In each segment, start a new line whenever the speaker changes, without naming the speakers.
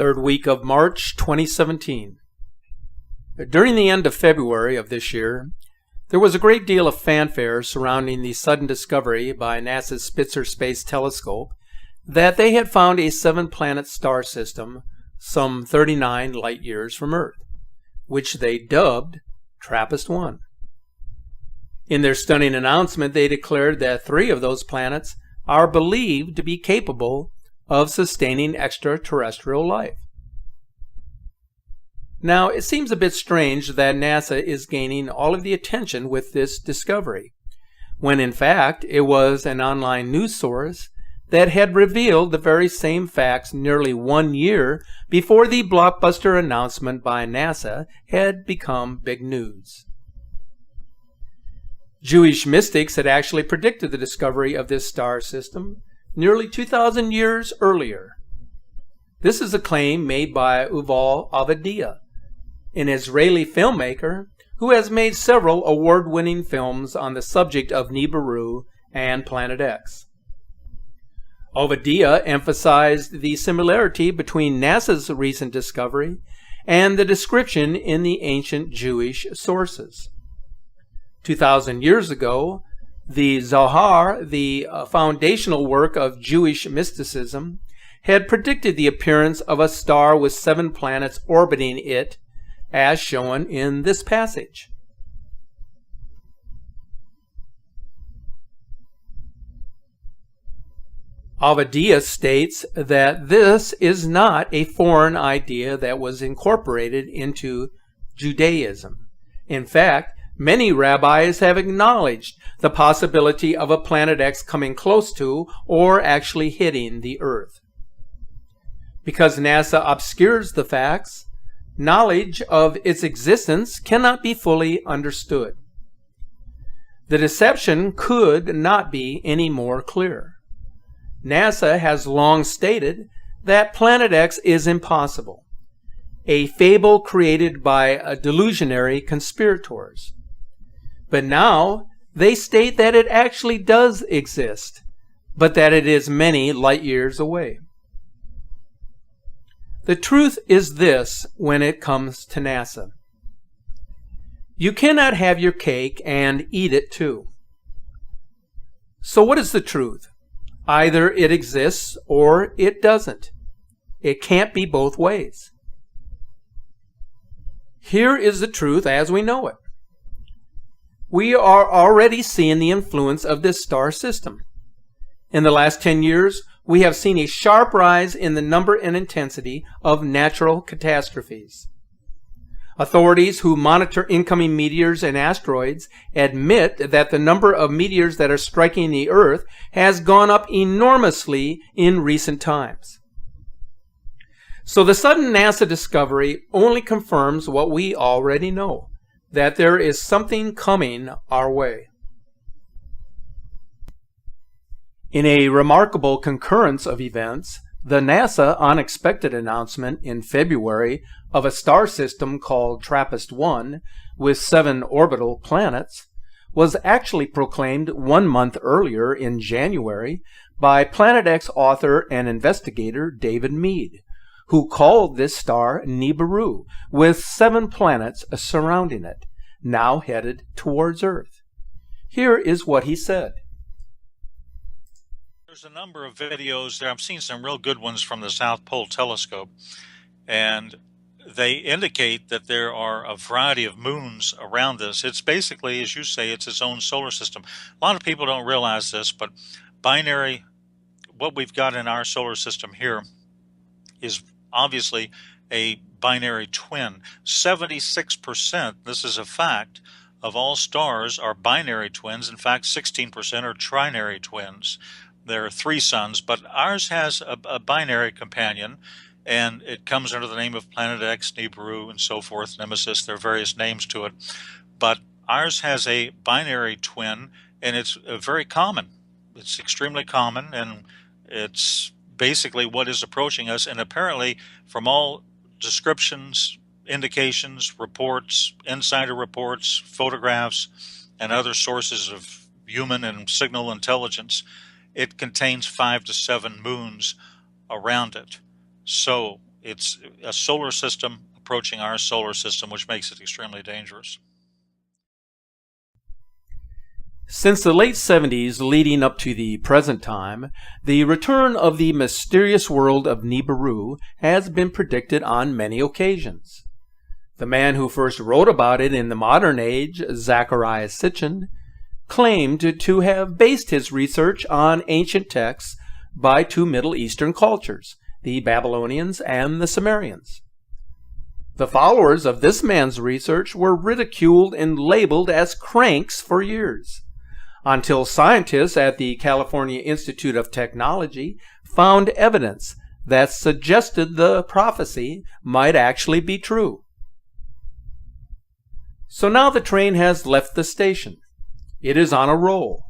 Third week of March 2017. During the end of February of this year, there was a great deal of fanfare surrounding the sudden discovery by NASA's Spitzer Space Telescope that they had found a 7-planet star system some 39 light years from Earth, which they dubbed TRAPPIST-1. In their stunning announcement, they declared that 3 of those planets are believed to be capable of sustaining extraterrestrial life. Now, it seems a bit strange that NASA is gaining all of the attention with this discovery, when in fact it was an online news source that had revealed the very same facts nearly 1 year before the blockbuster announcement by NASA had become big news. Jewish mystics had actually predicted the discovery of this star system nearly 2,000 years earlier. This is a claim made by Yuval Avadia, an Israeli filmmaker who has made several award-winning films on the subject of Nibiru and Planet X. Avadia emphasized the similarity between NASA's recent discovery and the description in the ancient Jewish sources. 2,000 years ago, the Zohar, the foundational work of Jewish mysticism, had predicted the appearance of a star with 7 planets orbiting it, as shown in this passage. Avadia states that this is not a foreign idea that was incorporated into Judaism. In fact, many rabbis have acknowledged the possibility of a Planet X coming close to or actually hitting the Earth. Because NASA obscures the facts, knowledge of its existence cannot be fully understood. The deception could not be any more clear. NASA has long stated that Planet X is impossible, a fable created by delusionary conspirators. But now they state that it actually does exist, but that it is many light years away. The truth is this when it comes to NASA. You cannot have your cake and eat it too. So what is the truth? Either it exists or it doesn't. It can't be both ways. Here is the truth as we know it. We are already seeing the influence of this star system. In the last 10 years, we have seen a sharp rise in the number and intensity of natural catastrophes. Authorities who monitor incoming meteors and asteroids admit that the number of meteors that are striking the Earth has gone up enormously in recent times. So the sudden NASA discovery only confirms what we already know, that there is something coming our way. In a remarkable concurrence of events, the NASA unexpected announcement in February of a star system called TRAPPIST-1 with 7 orbital planets was actually proclaimed 1 month earlier in January by Planet X author and investigator David Meade, who called this star Nibiru, with 7 planets surrounding it, now headed towards Earth. Here is what he said.
There's a number of videos there. I've seen some real good ones from the South Pole Telescope, and they indicate that there are a variety of moons around this. It's basically, as you say, it's its own solar system. A lot of people don't realize this, but binary, what we've got in our solar system here is obviously a binary twin. 76%, this is a fact, of all stars are binary twins. In fact, 16% are trinary twins. There are 3 suns, but ours has a binary companion, and it comes under the name of Planet X, Nibiru, and so forth, Nemesis. There are various names to it. But ours has a binary twin, and it's very common. It's extremely common, and it's basically what is approaching us. And apparently, from all descriptions, indications, reports, insider reports, photographs, and other sources of human and signal intelligence, it contains 5 to 7 moons around it. So It's a solar system approaching our solar system, which makes it extremely dangerous.
Since the late 70s leading up to the present time, the return of the mysterious world of Nibiru has been predicted on many occasions. The man who first wrote about it in the modern age, Zecharia Sitchin, claimed to have based his research on ancient texts by two Middle Eastern cultures, the Babylonians and the Sumerians. The followers of this man's research were ridiculed and labeled as cranks for years, until scientists at the California Institute of Technology found evidence that suggested the prophecy might actually be true. So now the train has left the station. It is on a roll.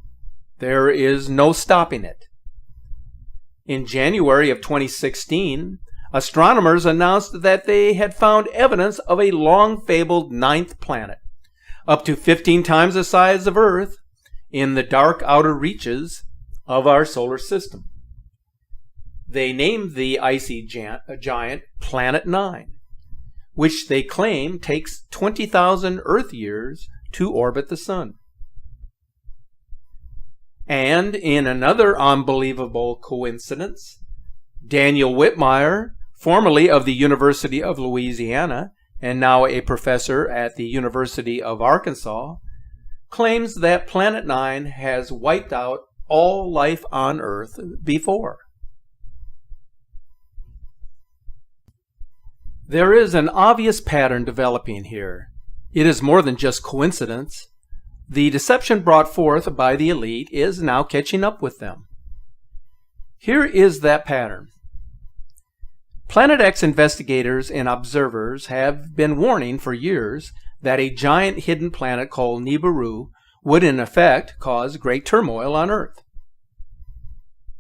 There is no stopping it. In January of 2016, astronomers announced that they had found evidence of a long-fabled ninth planet, up to 15 times the size of Earth, in the dark outer reaches of our solar system. They named the icy giant Planet 9, which they claim takes 20,000 Earth years to orbit the Sun. And in another unbelievable coincidence, Daniel Whitmire, formerly of the University of Louisiana and now a professor at the University of Arkansas, claims that Planet 9 has wiped out all life on Earth before. There is an obvious pattern developing here. It is more than just coincidence. The deception brought forth by the elite is now catching up with them. Here is that pattern. Planet X investigators and observers have been warning for years that a giant hidden planet called Nibiru would in effect cause great turmoil on Earth.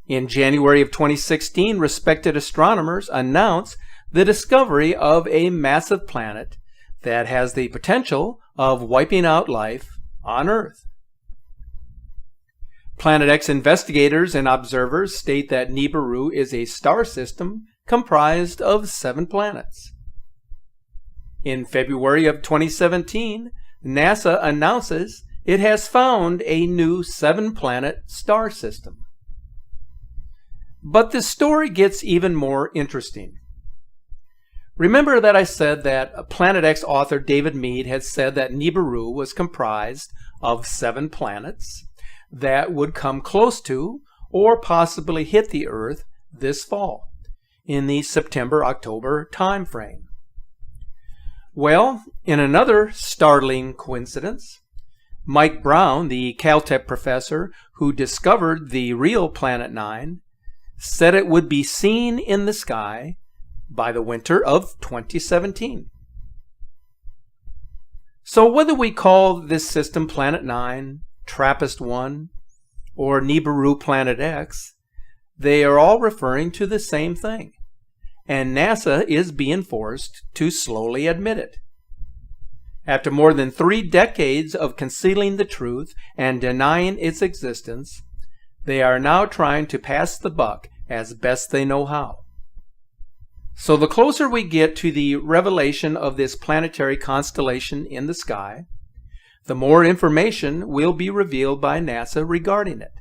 In January of 2016, respected astronomers announced the discovery of a massive planet that has the potential of wiping out life on Earth. Planet X investigators and observers state that Nibiru is a star system comprised of 7 planets. In February of 2017, NASA announces it has found a new 7-planet star system. But the story gets even more interesting. Remember that I said that Planet X author David Mead had said that Nibiru was comprised of 7 planets that would come close to or possibly hit the Earth this fall, in the September-October time frame. Well, in another startling coincidence, Mike Brown, the Caltech professor who discovered the real Planet 9, said it would be seen in the sky by the winter of 2017. So whether we call this system Planet 9, TRAPPIST-1, or Nibiru Planet X, they are all referring to the same thing, and NASA is being forced to slowly admit it. After more than 3 decades of concealing the truth and denying its existence, they are now trying to pass the buck as best they know how. So the closer we get to the revelation of this planetary constellation in the sky, the more information will be revealed by NASA regarding it,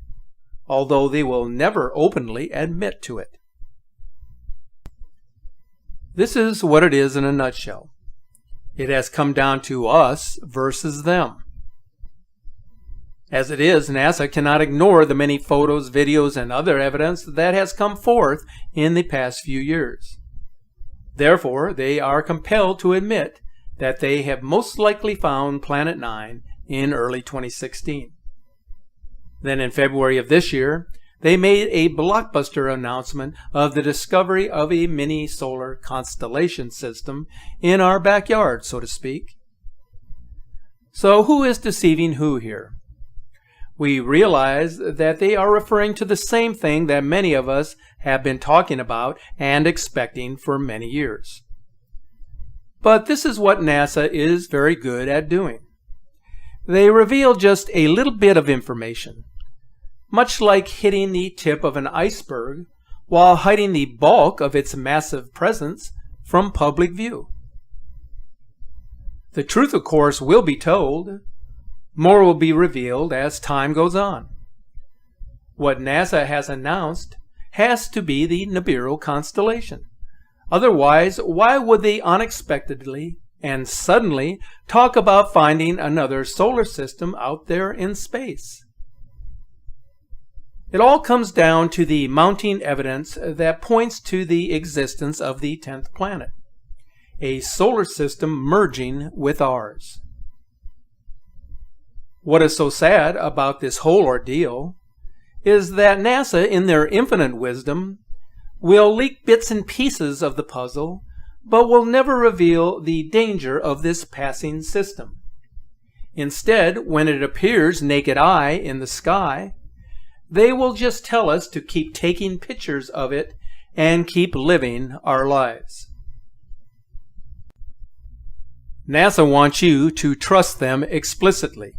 although they will never openly admit to it. This is what it is in a nutshell. It has come down to us versus them. As it is, NASA cannot ignore the many photos, videos, and other evidence that has come forth in the past few years. Therefore, they are compelled to admit that they have most likely found Planet 9 in early 2016. Then in February of this year, they made a blockbuster announcement of the discovery of a mini solar constellation system in our backyard, so to speak. So who is deceiving who here? We realize that they are referring to the same thing that many of us have been talking about and expecting for many years. But this is what NASA is very good at doing. They reveal just a little bit of information, much like hitting the tip of an iceberg while hiding the bulk of its massive presence from public view. The truth, of course, will be told. More will be revealed as time goes on. What NASA has announced has to be the Nibiru constellation. Otherwise, why would they unexpectedly and suddenly talk about finding another solar system out there in space? It all comes down to the mounting evidence that points to the existence of the 10th planet, a solar system merging with ours. What is so sad about this whole ordeal is that NASA, in their infinite wisdom, will leak bits and pieces of the puzzle, but will never reveal the danger of this passing system. Instead, when it appears naked eye in the sky, they will just tell us to keep taking pictures of it and keep living our lives. NASA wants you to trust them explicitly.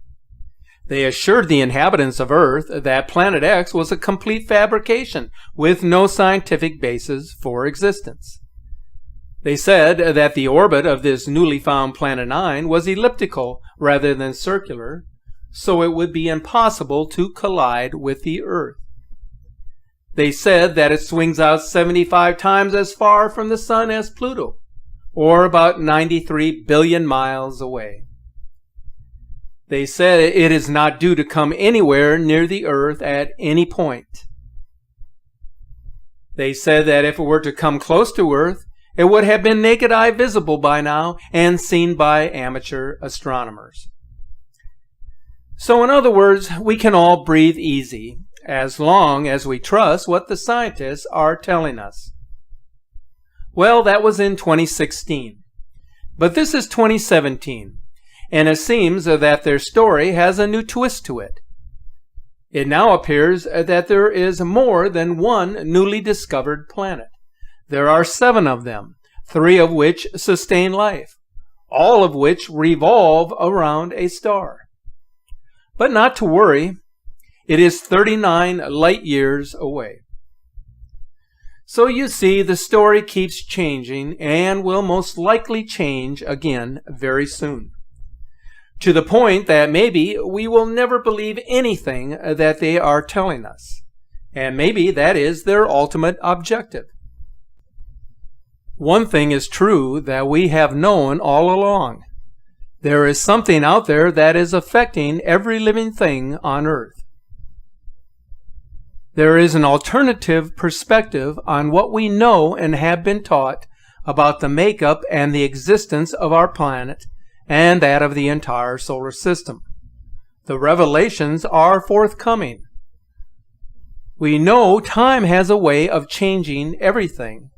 They assured the inhabitants of Earth that Planet X was a complete fabrication with no scientific basis for existence. They said that the orbit of this newly found Planet 9 was elliptical rather than circular, so it would be impossible to collide with the Earth. They said that it swings out 75 times as far from the Sun as Pluto, or about 93 billion miles away. They said it is not due to come anywhere near the Earth at any point. They said that if it were to come close to Earth, it would have been naked eye visible by now and seen by amateur astronomers. So in other words, we can all breathe easy as long as we trust what the scientists are telling us. Well, that was in 2016. But this is 2017. And it seems that their story has a new twist to it. It now appears that there is more than one newly discovered planet. There are 7 of them, 3 of which sustain life, all of which revolve around a star. But not to worry, it is 39 light years away. So you see, the story keeps changing and will most likely change again very soon. To the point that maybe we will never believe anything that they are telling us. And maybe that is their ultimate objective. One thing is true that we have known all along. There is something out there that is affecting every living thing on Earth. There is an alternative perspective on what we know and have been taught about the makeup and the existence of our planet and that of the entire solar system. The revelations are forthcoming. We know time has a way of changing everything,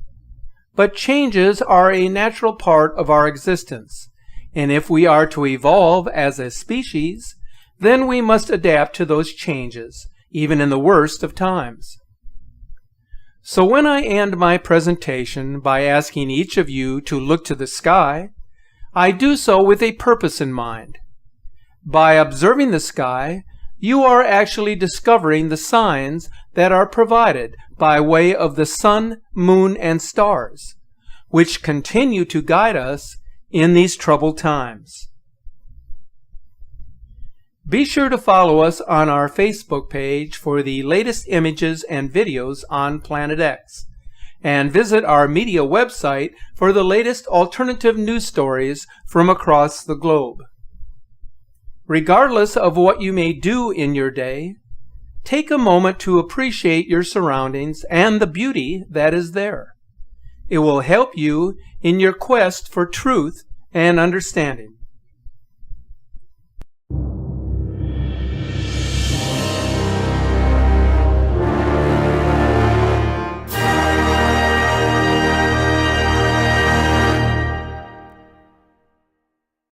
but changes are a natural part of our existence, and if we are to evolve as a species, then we must adapt to those changes, even in the worst of times. So when I end my presentation by asking each of you to look to the sky, I do so with a purpose in mind. By observing the sky, you are actually discovering the signs that are provided by way of the sun, moon, and stars, which continue to guide us in these troubled times. Be sure to follow us on our Facebook page for the latest images and videos on Planet X, and visit our media website for the latest alternative news stories from across the globe. Regardless of what you may do in your day, take a moment to appreciate your surroundings and the beauty that is there. It will help you in your quest for truth and understanding.